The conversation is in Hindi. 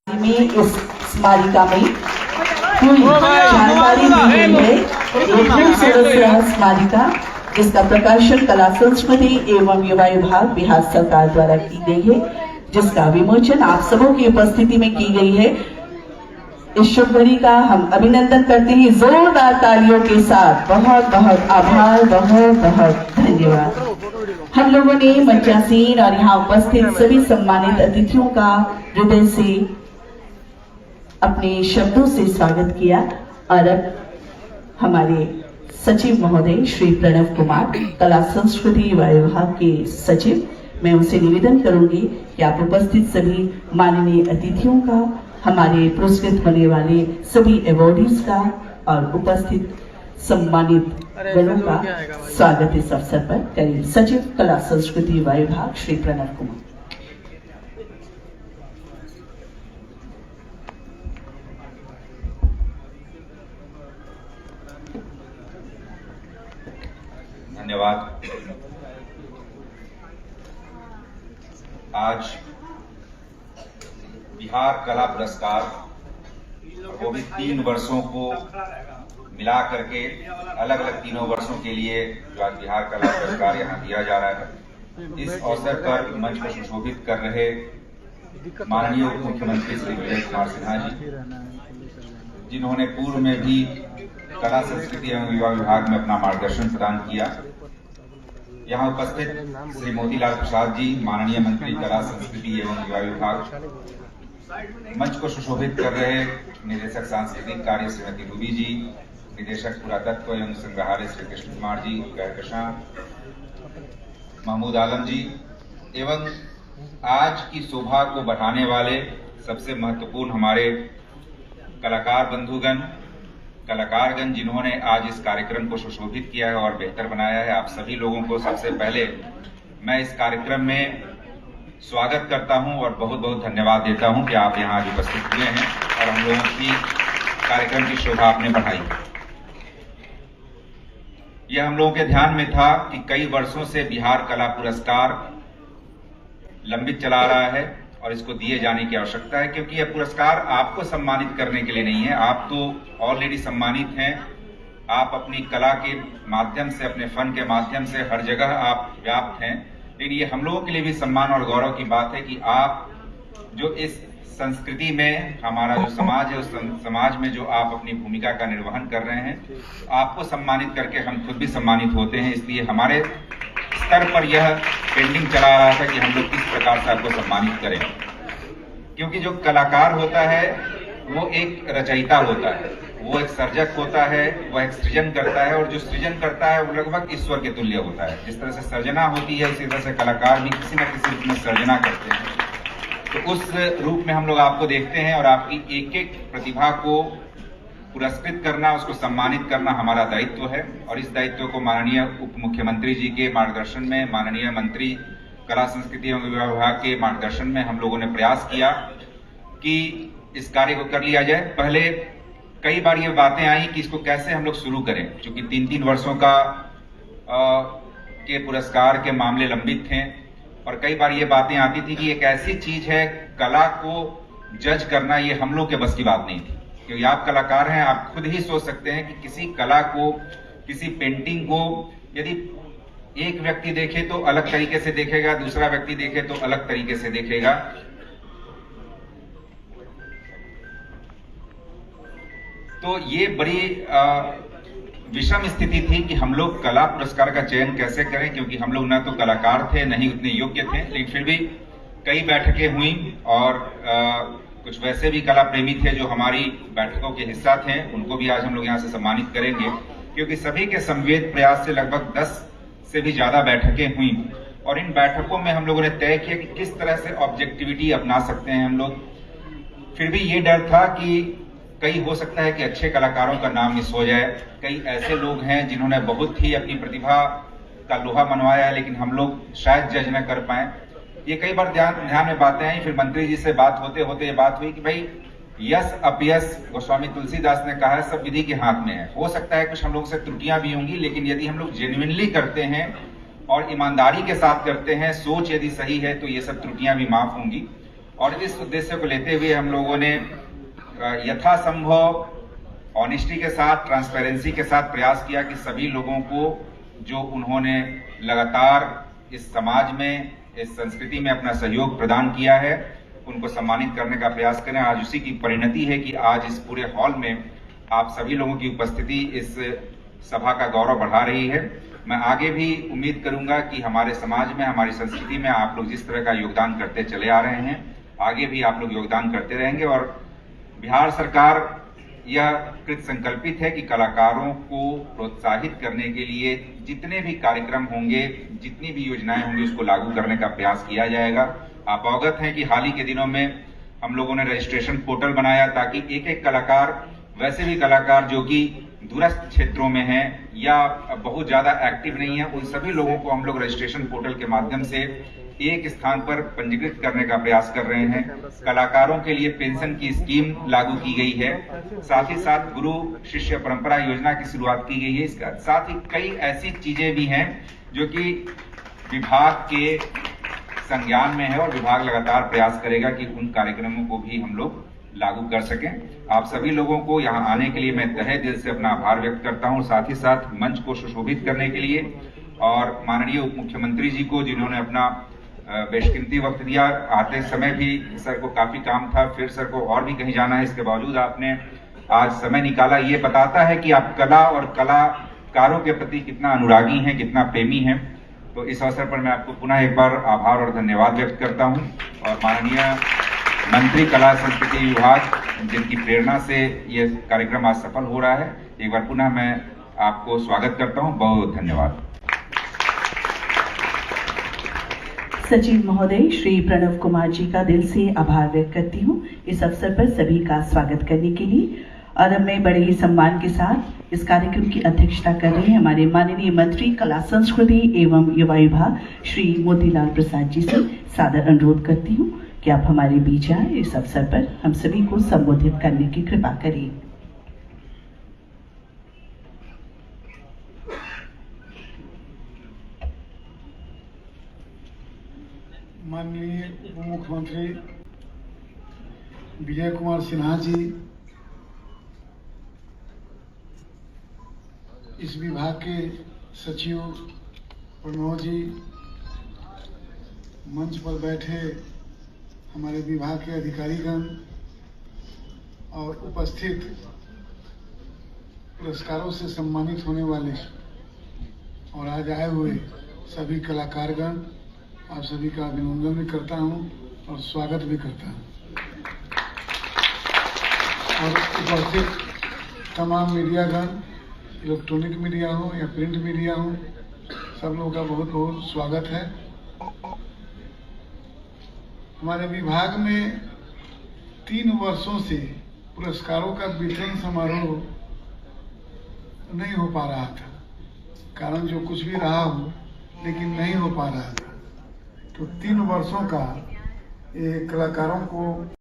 में इस स्मारिका में पूरी जानकारी दी गई है। एक सदस्य स्मारिका जिसका प्रकाशन कला संस्कृति एवं युवा विभाग बिहार सरकार द्वारा की गई है, जिसका विमोचन आप सबों की उपस्थिति में की गई है। इस शुभ घड़ी का हम अभिनंदन करते हैं जोरदार तालियों के साथ। बहुत बहुत आभार, बहुत बहुत धन्यवाद। हम लोगों ने मंचासीन और यहाँ उपस्थित सभी सम्मानित अतिथियों का हृदय से अपने शब्दों से स्वागत किया और अब हमारे सचिव महोदय श्री प्रणव कुमार, कला संस्कृति युवा विभाग के सचिव, मैं उनसे निवेदन करूंगी कि आप उपस्थित सभी माननीय अतिथियों का, हमारे पुरस्कृत होने वाले सभी अवॉर्डीज का और उपस्थित सम्मानित गणों का स्वागत इस अवसर पर करें। सचिव कला संस्कृति युवा विभाग श्री प्रणव कुमार। धन्यवाद। आज बिहार कला पुरस्कार वो भी 3 वर्षों को मिला करके अलग अलग 3 वर्षों के लिए जो आज बिहार कला पुरस्कार यहाँ दिया जा रहा है। इस अवसर पर मंच को सुशोभित कर रहे माननीय उप मुख्यमंत्री श्री विजय कुमार सिन्हा जी, जिन्होंने पूर्व में भी कला संस्कृति एवं युवा विभाग में अपना मार्गदर्शन प्रदान किया। यहाँ उपस्थित श्री मोतीलाल प्रसाद जी, माननीय मंत्री कला संस्कृति एवं युवा विभाग, मंच को सुशोभित कर रहे निदेशक सांस्कृतिक कार्य श्रीमती रूबी जी, निदेशक पुरातत्व एवं संग्रहालय श्री कृष्ण कुमार जी, कहकशां महमूद आलम जी, एवं आज की शोभा को बढ़ाने वाले सबसे महत्वपूर्ण हमारे कलाकार बंधुगण, कलाकारगण, जिन्होंने आज इस कार्यक्रम को सुशोभित किया है और बेहतर बनाया है। आप सभी लोगों को सबसे पहले मैं इस कार्यक्रम में स्वागत करता हूं और बहुत बहुत धन्यवाद देता हूं कि आप यहां आज उपस्थित हुए हैं और हम लोगों की कार्यक्रम की शोभा आपने बढ़ाई। यह हम लोगों के ध्यान में था कि कई वर्षों से बिहार कला पुरस्कार लंबित चला रहा है और इसको दिए जाने की आवश्यकता है, क्योंकि यह पुरस्कार आपको सम्मानित करने के लिए नहीं है। आप तो ऑलरेडी सम्मानित हैं। आप अपनी कला के माध्यम से, अपने फन के माध्यम से हर जगह आप व्याप्त हैं, लेकिन ये हम लोगों के लिए भी सम्मान और गौरव की बात है कि आप जो इस संस्कृति में, हमारा जो समाज है, उस समाज में जो आप अपनी भूमिका का निर्वहन कर रहे हैं, आपको सम्मानित करके हम खुद भी सम्मानित होते हैं। इसलिए हमारे स्तर पर यह पेंडिंग चला रहा था कि हम लोग किस प्रकार से आपको सम्मानित करें, क्योंकि जो कलाकार होता है वो एक रचयिता होता है, वो एक सर्जक होता है, वह एक सृजन करता है और जो सृजन करता है वो लगभग ईश्वर के तुल्य होता है। जिस तरह से सर्जना होती है, उसी तरह से कलाकार भी किसी न किसी रूप में सर्जना करते हैं। तो उस रूप में हम लोग आपको देखते हैं और आपकी एक एक प्रतिभा को पुरस्कृत करना, उसको सम्मानित करना हमारा दायित्व है। और इस दायित्व को माननीय उप मुख्यमंत्री जी के मार्गदर्शन में, माननीय मंत्री कला संस्कृति एवं युवा विभाग के मार्गदर्शन में हम लोगों ने प्रयास किया कि इस कार्य को कर लिया जाए। पहले कई बार ये बातें आई कि इसको कैसे हम लोग शुरू करें, क्योंकि 3-3 वर्षों का के पुरस्कार के मामले लंबित थे और कई बार ये बातें आती थी कि एक ऐसी चीज है, कला को जज करना ये हम लोग के बस की बात नहीं थी, क्योंकि आप कलाकार हैं। आप खुद ही सोच सकते हैं कि किसी कला को, किसी पेंटिंग को यदि एक व्यक्ति देखे तो अलग तरीके से देखेगा, दूसरा व्यक्ति देखे तो अलग तरीके से देखेगा। तो ये बड़ी विषम स्थिति थी कि हम लोग कला पुरस्कार का चयन कैसे करें, क्योंकि हम लोग ना तो कलाकार थे, न ही उतने योग्य थे। लेकिन फिर भी कई बैठकें हुई और कुछ वैसे भी कला प्रेमी थे जो हमारी बैठकों के हिस्सा थे, उनको भी आज हम लोग यहाँ से सम्मानित करेंगे, क्योंकि सभी के समवेत प्रयास से लगभग 10 से भी ज्यादा बैठकें हुई और इन बैठकों में हम लोगों ने तय किया कि किस तरह से ऑब्जेक्टिविटी अपना सकते हैं हम लोग। फिर भी ये डर था कि कई हो सकता है कि अच्छे कलाकारों का नाम मिस हो जाए। कई ऐसे लोग हैं जिन्होंने बहुत ही अपनी प्रतिभा का लोहा मनवाया है, लेकिन हम लोग शायद जज न कर पाए। ये कई बार ध्यान में बातें आई। फिर मंत्री जी से बात होते होते ये बात हुई कि भाई यश अपयश, गोस्वामी तुलसीदास ने कहा है, सब विधि के हाथ में है। हो सकता है कुछ हम लोग से त्रुटियां भी होंगी, लेकिन यदि हम लोग जेन्युइनली करते हैं और ईमानदारी के साथ करते हैं, सोच यदि सही है, तो ये सब त्रुटियां भी माफ होंगी। और इस उद्देश्य को लेते हुए हम लोगों ने यथासंभव ऑनेस्टी के साथ, ट्रांसपेरेंसी के साथ प्रयास किया कि सभी लोगों को जो उन्होंने लगातार इस समाज में, इस संस्कृति में अपना सहयोग प्रदान किया है, उनको सम्मानित करने का प्रयास करें। आज उसी की परिणति है कि आज इस पूरे हॉल में आप सभी लोगों की उपस्थिति इस सभा का गौरव बढ़ा रही है। मैं आगे भी उम्मीद करूंगा कि हमारे समाज में, हमारी संस्कृति में आप लोग जिस तरह का योगदान करते चले आ रहे हैं, आगे भी आप लोग योगदान करते रहेंगे। और बिहार सरकार यह कृत संकल्पित है कि कलाकारों को प्रोत्साहित करने के लिए जितने भी कार्यक्रम होंगे, जितनी भी योजनाएं होंगी, उसको लागू करने का प्रयास किया जाएगा। आप अवगत हैं कि हाल ही के दिनों में हम लोगों ने रजिस्ट्रेशन पोर्टल बनाया ताकि एक एक कलाकार, वैसे भी कलाकार जो कि दूरस्थ क्षेत्रों में हैं या बहुत ज्यादा एक्टिव नहीं है, उन सभी लोगों को हम लोग रजिस्ट्रेशन पोर्टल के माध्यम से एक स्थान पर पंजीकृत करने का प्रयास कर रहे हैं। कलाकारों के लिए पेंशन की स्कीम लागू की गई है, साथ ही साथ गुरु शिष्य परंपरा योजना की शुरुआत की गई है। इसका साथ ही कई ऐसी चीजें भी हैं जो कि विभाग के संज्ञान में है और विभाग लगातार प्रयास करेगा कि उन कार्यक्रमों को भी हम लोग लागू कर सकें। आप सभी लोगों को यहाँ आने के लिए मैं तहे दिल से अपना आभार व्यक्त करता हूँ, साथ ही साथ मंच को सुशोभित करने के लिए और माननीय उप मुख्यमंत्री जी को, जिन्होंने अपना बेशकीमती वक्त दिया। आते समय भी सर को काफी काम था, फिर सर को और भी कहीं जाना है, इसके बावजूद आपने आज समय निकाला। ये बताता है कि आप कला और कलाकारों के प्रति कितना अनुरागी हैं, कितना प्रेमी हैं। तो इस अवसर पर मैं आपको पुनः एक बार आभार और धन्यवाद व्यक्त करता हूं। और माननीय मंत्री कला संस्कृति विभाग, जिनकी प्रेरणा से ये कार्यक्रम आज सफल हो रहा है, एक बार पुनः मैं आपको स्वागत करता हूं। बहुत धन्यवाद। सचिव महोदय श्री प्रणव कुमार जी का दिल से आभार व्यक्त करती हूँ इस अवसर पर सभी का स्वागत करने के लिए। और अब मैं बड़े ही सम्मान के साथ इस कार्यक्रम की अध्यक्षता कर रहे हैं हमारे माननीय मंत्री कला संस्कृति एवं युवा विभाग श्री मोतीलाल प्रसाद जी से सादर अनुरोध करती हूँ कि आप हमारे बीच आए, इस अवसर पर हम सभी को संबोधित करने की कृपा करें। माननीय उप मुख्यमंत्री विजय कुमार सिन्हा जी, इस विभाग के सचिव प्रणव जी, मंच पर बैठे हमारे विभाग के अधिकारीगण और उपस्थित पुरस्कारों से सम्मानित होने वाले और आज आए हुए सभी कलाकारगण, आप सभी का अभिनंदन भी करता हूं और स्वागत भी करता हूं। और उपस्थित तमाम मीडियागण, इलेक्ट्रॉनिक मीडिया हो या प्रिंट मीडिया हो, सब लोगों का बहुत बहुत स्वागत है। हमारे विभाग में 3 वर्षों से पुरस्कारों का वितरण समारोह नहीं हो पा रहा था, कारण जो कुछ भी रहा हो, लेकिन नहीं हो पा रहा था। तो 3 वर्षों का ये कलाकारों को